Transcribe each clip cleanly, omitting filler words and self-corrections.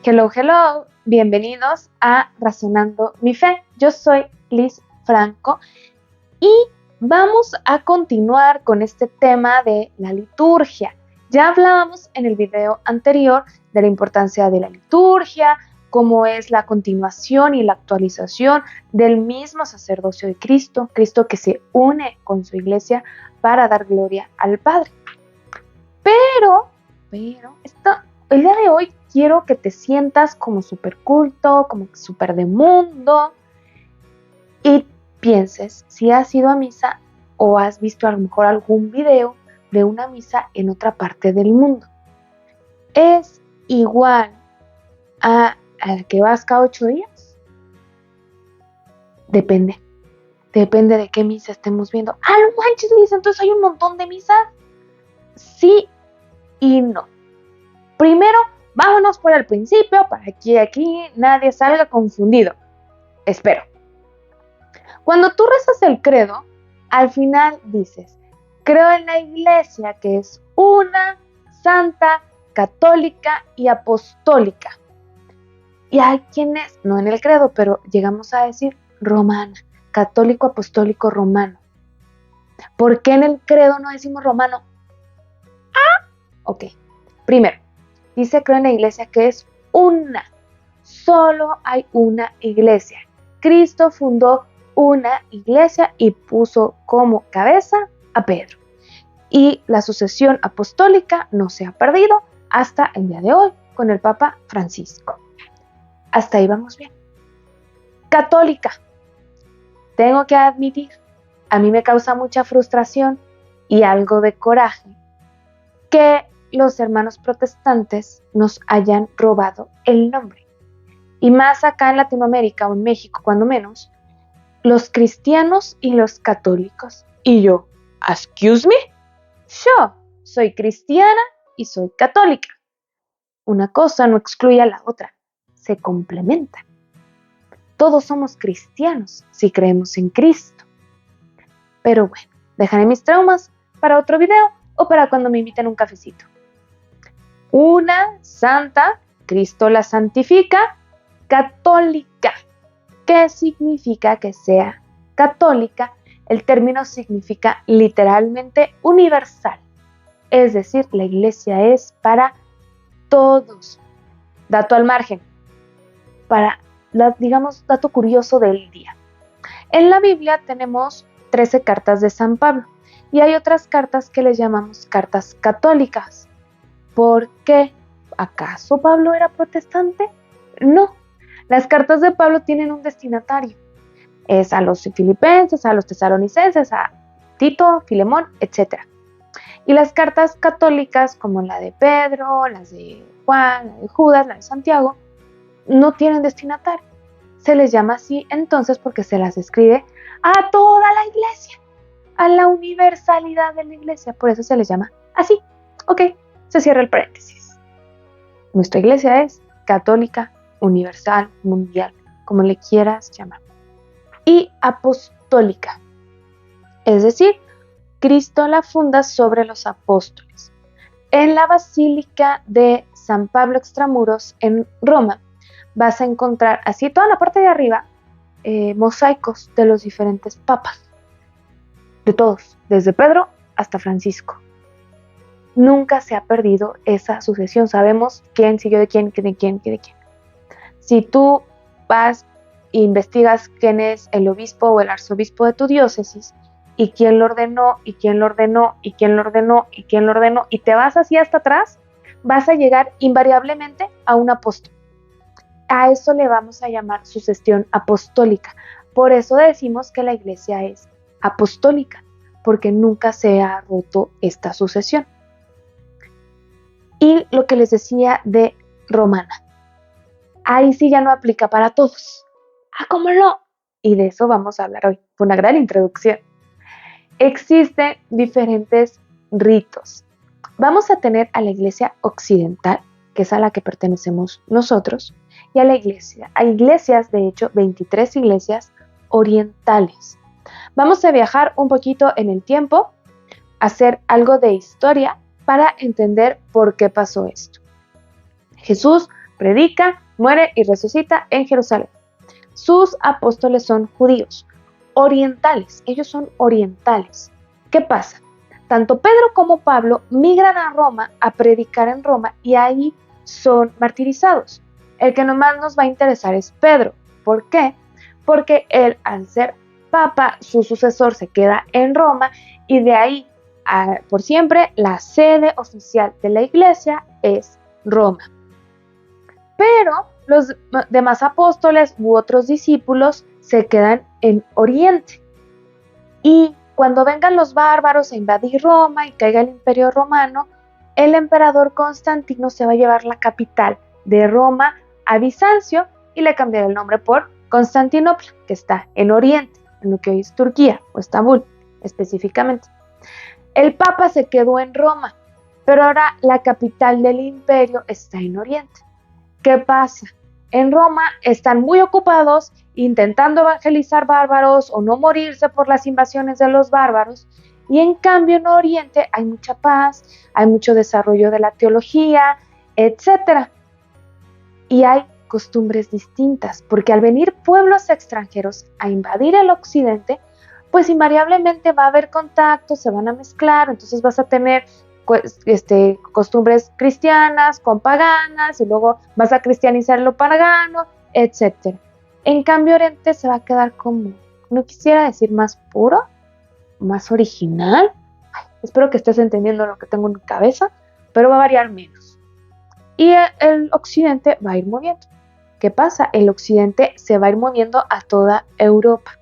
Hello, hello, bienvenidos a Razonando mi Fe. Yo soy Liz Franco y vamos a continuar con este tema de la liturgia. Ya hablábamos en el video anterior de la importancia de la liturgia, cómo es la continuación y la actualización del mismo sacerdocio de Cristo, Cristo que se une con su iglesia para dar gloria al Padre. Pero, el día de hoy quiero que te sientas como súper culto, como súper de mundo y pienses si has ido a misa o has visto a lo mejor algún video de una misa en otra parte del mundo. ¿Es igual a la que vas cada 8 días? Depende de qué misa estemos viendo. ¡Ah, no manches, misa! Entonces hay un montón de misas. Sí y no. Primero, vámonos por el principio para que aquí nadie salga confundido. Espero. Cuando tú rezas el credo, al final dices, creo en la iglesia que es una, santa, católica y apostólica. Y hay quienes, no en el credo, pero llegamos a decir romana, católico, apostólico, romano. ¿Por qué en el credo no decimos romano? Ok, primero. Dice creo en la iglesia que es una. Solo hay una iglesia. Cristo fundó una iglesia y puso como cabeza a Pedro. Y la sucesión apostólica no se ha perdido hasta el día de hoy con el Papa Francisco. Hasta ahí vamos bien. Católica. Tengo que admitir, a mí me causa mucha frustración y algo de coraje que los hermanos protestantes nos hayan robado el nombre. Y más acá en Latinoamérica o en México, cuando menos, los cristianos y los católicos. Y yo, ¿excuse me? Yo soy cristiana y soy católica. Una cosa no excluye a la otra, se complementan. Todos somos cristianos si creemos en Cristo. Pero bueno, dejaré mis traumas para otro video o para cuando me inviten a un cafecito. Una santa, Cristo la santifica, católica. ¿Qué significa que sea católica? El término significa literalmente universal. Es decir, la iglesia es para todos. Dato al margen. Dato curioso del día. En la Biblia tenemos 13 cartas de San Pablo y hay otras cartas que les llamamos cartas católicas. ¿Por qué? ¿Acaso Pablo era protestante? No. Las cartas de Pablo tienen un destinatario. Es a los filipenses, a los tesalonicenses, a Tito, Filemón, etc. Y las cartas católicas, como la de Pedro, las de Juan, la de Judas, la de Santiago, no tienen destinatario. Se les llama así entonces porque se las escribe a toda la iglesia, a la universalidad de la iglesia. Por eso se les llama así. Ok, se cierra el paréntesis. Nuestra iglesia es católica, universal, mundial, como le quieras llamar. Y apostólica, es decir, Cristo la funda sobre los apóstoles. En la Basílica de San Pablo Extramuros en Roma vas a encontrar así toda la parte de arriba mosaicos de los diferentes papas, de todos, desde Pedro hasta Francisco. Nunca se ha perdido esa sucesión. Sabemos quién siguió de quién. Si tú vas e investigas quién es el obispo o el arzobispo de tu diócesis y quién lo ordenó, y quién lo ordenó, y quién lo ordenó, y quién lo ordenó, y te vas así hasta atrás, vas a llegar invariablemente a un apóstol. A eso le vamos a llamar sucesión apostólica. Por eso decimos que la iglesia es apostólica, porque nunca se ha roto esta sucesión. Y lo que les decía de romana, ahí sí ya no aplica para todos. ¿Cómo no? Y de eso vamos a hablar hoy. Fue una gran introducción. Existen diferentes ritos. Vamos a tener a la iglesia occidental, que es a la que pertenecemos nosotros, y a la iglesia. Hay iglesias, de hecho, 23 iglesias orientales. Vamos a viajar un poquito en el tiempo, hacer algo de historia para entender por qué pasó esto. Jesús predica, muere y resucita en Jerusalén. Sus apóstoles son judíos, orientales, ellos son orientales. ¿Qué pasa? Tanto Pedro como Pablo migran a Roma a predicar en Roma y ahí son martirizados. El que nomás nos va a interesar es Pedro. ¿Por qué? Porque él, al ser papa, su sucesor se queda en Roma y de ahí por siempre la sede oficial de la iglesia es Roma. Pero los demás apóstoles u otros discípulos se quedan en Oriente. Y cuando vengan los bárbaros a invadir Roma y caiga el Imperio Romano, el emperador Constantino se va a llevar la capital de Roma a Bizancio y le cambiará el nombre por Constantinopla, que está en Oriente, en lo que hoy es Turquía o Estambul específicamente. El Papa se quedó en Roma, pero ahora la capital del imperio está en Oriente. ¿Qué pasa? En Roma están muy ocupados intentando evangelizar bárbaros o no morirse por las invasiones de los bárbaros, y en cambio en Oriente hay mucha paz, hay mucho desarrollo de la teología, etc. Y hay costumbres distintas, porque al venir pueblos extranjeros a invadir el occidente, pues invariablemente va a haber contacto, se van a mezclar, entonces vas a tener costumbres cristianas con paganas y luego vas a cristianizar lo pagano, etc. En cambio, Oriente se va a quedar como, no quisiera decir más puro, más original. Ay, espero que estés entendiendo lo que tengo en mi cabeza, pero va a variar menos. Y el occidente va a ir moviendo. ¿Qué pasa? El occidente se va a ir moviendo a toda Europa.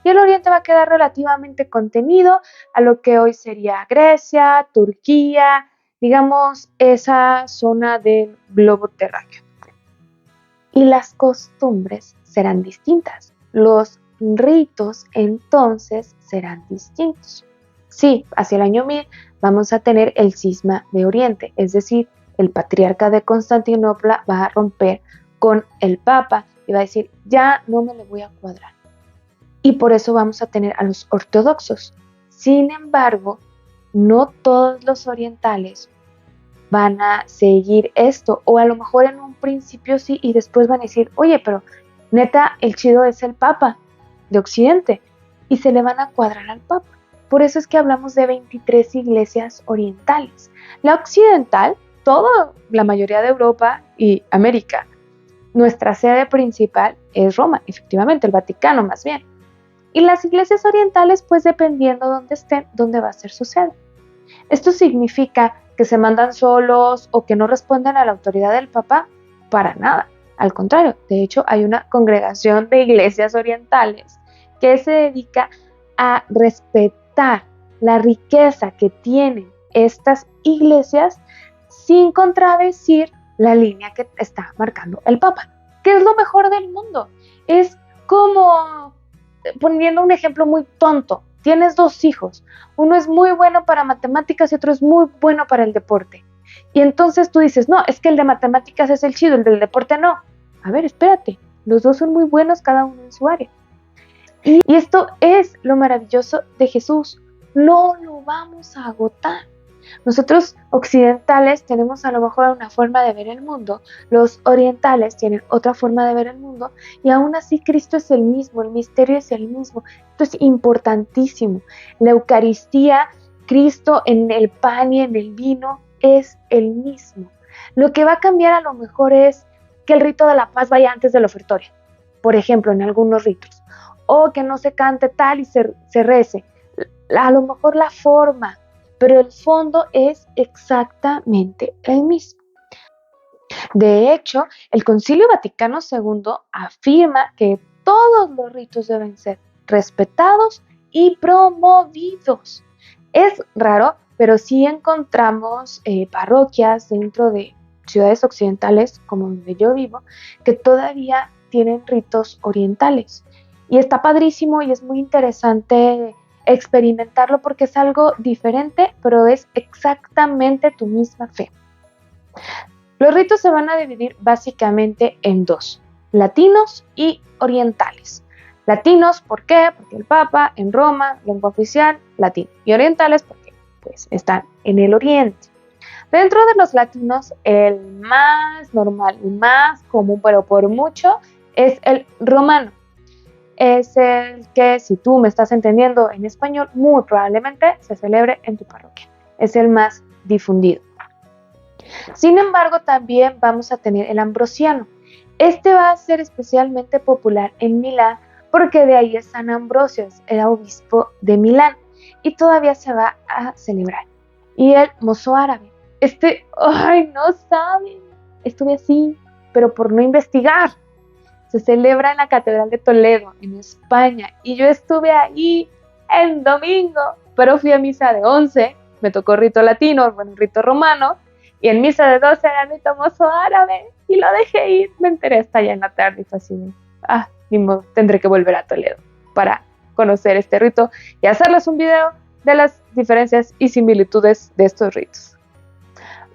Y el oriente va a quedar relativamente contenido a lo que hoy sería Grecia, Turquía, digamos, esa zona del globo terráqueo. Y las costumbres serán distintas. Los ritos entonces serán distintos. Sí, hacia el año 1000 vamos a tener el cisma de Oriente, es decir, el patriarca de Constantinopla va a romper con el Papa y va a decir, ya no me le voy a cuadrar. Y por eso vamos a tener a los ortodoxos. Sin embargo, no todos los orientales van a seguir esto, o a lo mejor en un principio sí, y después van a decir, oye, pero neta, el chido es el Papa de Occidente, y se le van a cuadrar al Papa. Por eso es que hablamos de 23 iglesias orientales. La occidental, la mayoría de Europa y América, nuestra sede principal es Roma, efectivamente, el Vaticano más bien. Y las iglesias orientales, pues dependiendo dónde estén, dónde va a ser su sede. ¿Esto significa que se mandan solos o que no responden a la autoridad del Papa? Para nada. Al contrario, de hecho hay una congregación de iglesias orientales que se dedica a respetar la riqueza que tienen estas iglesias sin contradecir la línea que está marcando el Papa. ¿Qué es lo mejor del mundo? Es como, poniendo un ejemplo muy tonto, tienes dos hijos, uno es muy bueno para matemáticas y otro es muy bueno para el deporte. Y entonces tú dices, no, es que el de matemáticas es el chido, el del deporte no. A ver, espérate, los dos son muy buenos cada uno en su área. Y esto es lo maravilloso de Jesús, no lo vamos a agotar. Nosotros occidentales tenemos a lo mejor una forma de ver el mundo, los orientales tienen otra forma de ver el mundo, y aún así Cristo es el mismo, el misterio es el mismo. Esto es importantísimo. La Eucaristía, Cristo en el pan y en el vino es el mismo. Lo que va a cambiar a lo mejor es que el rito de la paz vaya antes del ofertorio, por ejemplo, en algunos ritos, o que no se cante tal y se rece. A lo mejor la forma, pero el fondo es exactamente el mismo. De hecho, el Concilio Vaticano II afirma que todos los ritos deben ser respetados y promovidos. Es raro, pero sí encontramos parroquias dentro de ciudades occidentales, como donde yo vivo, que todavía tienen ritos orientales. Y está padrísimo y es muy interesante experimentarlo porque es algo diferente, pero es exactamente tu misma fe. Los ritos se van a dividir básicamente en dos, latinos y orientales. Latinos, ¿por qué? Porque el Papa en Roma, lengua oficial, latín. Y orientales porque pues, están en el oriente. Dentro de los latinos, el más normal y más común, pero por mucho, es el romano. Es el que, si tú me estás entendiendo en español, muy probablemente se celebre en tu parroquia. Es el más difundido. Sin embargo, también vamos a tener el ambrosiano. Este va a ser especialmente popular en Milán porque de ahí es San Ambrosio, era obispo de Milán y todavía se va a celebrar. Y el mozo árabe. No saben, estuve así, pero por no investigar. Se celebra en la Catedral de Toledo, en España, y yo estuve ahí el domingo, pero fui a misa de 11, me tocó rito latino, bueno, rito romano, y en misa de 12 era rito mozo árabe, y lo dejé ir, me enteré hasta allá en la tarde, y fue así de, ni modo, tendré que volver a Toledo para conocer este rito y hacerles un video de las diferencias y similitudes de estos ritos.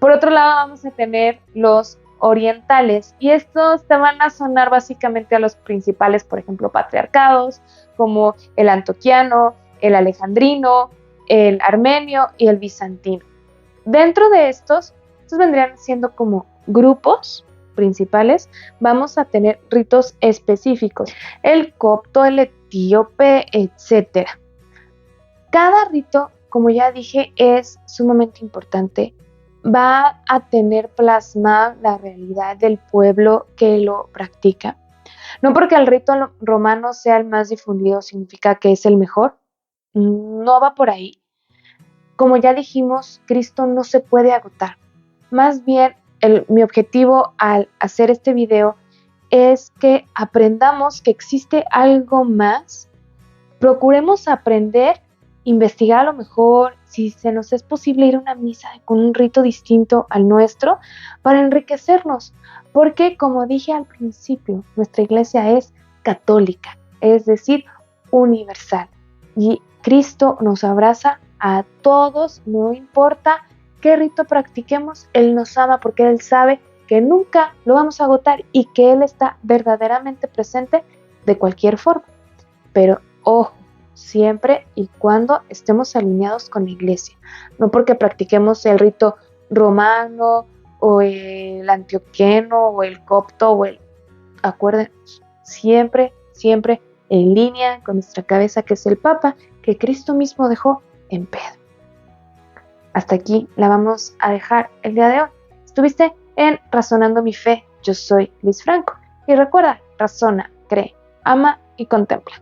Por otro lado, vamos a tener los orientales, y estos te van a sonar básicamente a los principales, por ejemplo, patriarcados, como el antioquiano, el alejandrino, el armenio y el bizantino. Dentro de estos vendrían siendo como grupos principales, vamos a tener ritos específicos, el copto, el etíope, etc. Cada rito, como ya dije, es sumamente importante, va a tener plasmada la realidad del pueblo que lo practica. No porque el rito romano sea el más difundido significa que es el mejor, no va por ahí. Como ya dijimos, Cristo no se puede agotar. Más bien, mi objetivo al hacer este video es que aprendamos que existe algo más. Procuremos aprender, investigar a lo mejor, si se nos es posible ir a una misa con un rito distinto al nuestro, para enriquecernos. Porque, como dije al principio, nuestra iglesia es católica, es decir, universal. Y Cristo nos abraza a todos, no importa qué rito practiquemos, Él nos ama porque Él sabe que nunca lo vamos a agotar y que Él está verdaderamente presente de cualquier forma. Pero ojo, siempre y cuando estemos alineados con la iglesia, no porque practiquemos el rito romano o el antioqueno o el copto acuérdenos, siempre en línea con nuestra cabeza, que es el Papa, que Cristo mismo dejó en Pedro. Hasta aquí la vamos a dejar el día de hoy. Estuviste en Razonando mi Fe. Yo soy Liz Franco y recuerda, razona, cree, ama y contempla.